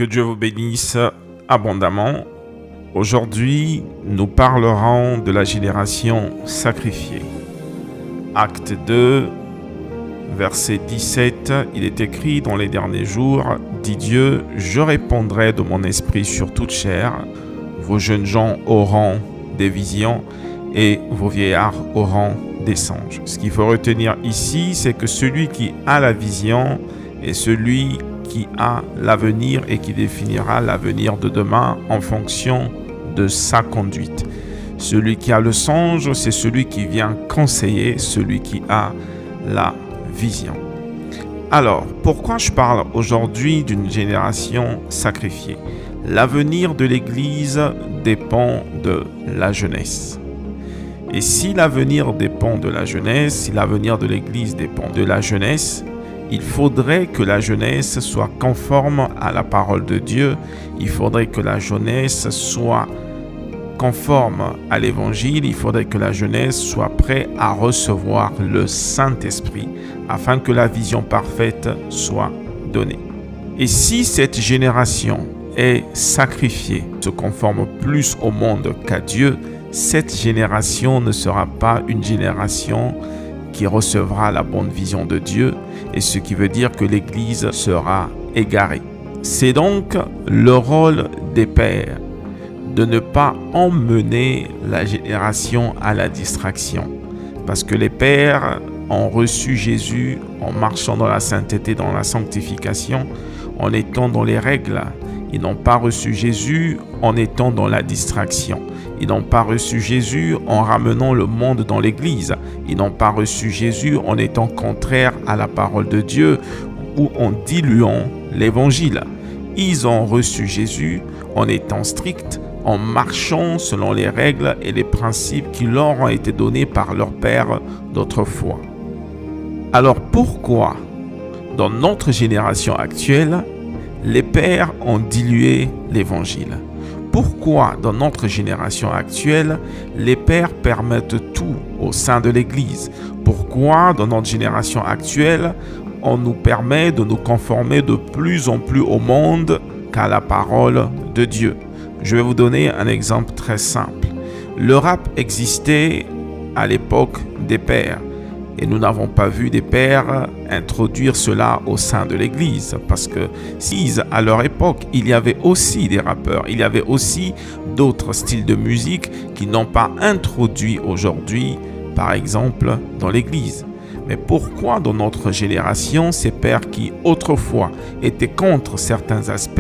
Que Dieu vous bénisse abondamment. Aujourd'hui, nous parlerons de la génération sacrifiée. Acte 2, verset 17, il est écrit: dans les derniers jours, dit Dieu, je répandrai de mon esprit sur toute chair. Vos jeunes gens auront des visions et vos vieillards auront des songes. Ce qu'il faut retenir ici, c'est que celui qui a la vision est celui qui a l'avenir et qui définira l'avenir de demain en fonction de sa conduite. Celui qui a le songe, c'est celui qui vient conseiller celui qui a la vision. Alors, pourquoi je parle aujourd'hui d'une génération sacrifiée? L'avenir de l'Église dépend de la jeunesse. Et si l'avenir dépend de la jeunesse, si l'avenir de l'Église dépend de la jeunesse, il faudrait que la jeunesse soit conforme à la parole de Dieu. Il faudrait que la jeunesse soit conforme à l'Évangile. Il faudrait que la jeunesse soit prête à recevoir le Saint-Esprit afin que la vision parfaite soit donnée. Et si cette génération est sacrifiée, se conforme plus au monde qu'à Dieu, cette génération ne sera pas une génération qui recevra la bonne vision de Dieu, et ce qui veut dire que l'Église sera égarée. C'est donc le rôle des pères de ne pas emmener la génération à la distraction, parce que les pères ont reçu Jésus en marchant dans la sainteté, dans la sanctification, en étant dans les règles. Ils n'ont pas reçu Jésus en étant dans la distraction. Ils n'ont pas reçu Jésus en ramenant le monde dans l'Église. Ils n'ont pas reçu Jésus en étant contraire à la parole de Dieu ou en diluant l'Évangile. Ils ont reçu Jésus en étant stricts, en marchant selon les règles et les principes qui leur ont été donnés par leur Père d'autrefois. Alors pourquoi, dans notre génération actuelle, les pères ont dilué l'Évangile? Pourquoi, dans notre génération actuelle, les pères permettent tout au sein de l'Église? Pourquoi, dans notre génération actuelle, on nous permet de nous conformer de plus en plus au monde qu'à la parole de Dieu? Je vais vous donner un exemple très simple. Le rap existait à l'époque des pères. Et nous n'avons pas vu des pères introduire cela au sein de l'Église. Parce que si à leur époque, il y avait aussi des rappeurs, il y avait aussi d'autres styles de musique qui n'ont pas introduit aujourd'hui, par exemple, dans l'Église. Mais pourquoi dans notre génération, ces pères qui autrefois étaient contre certains aspects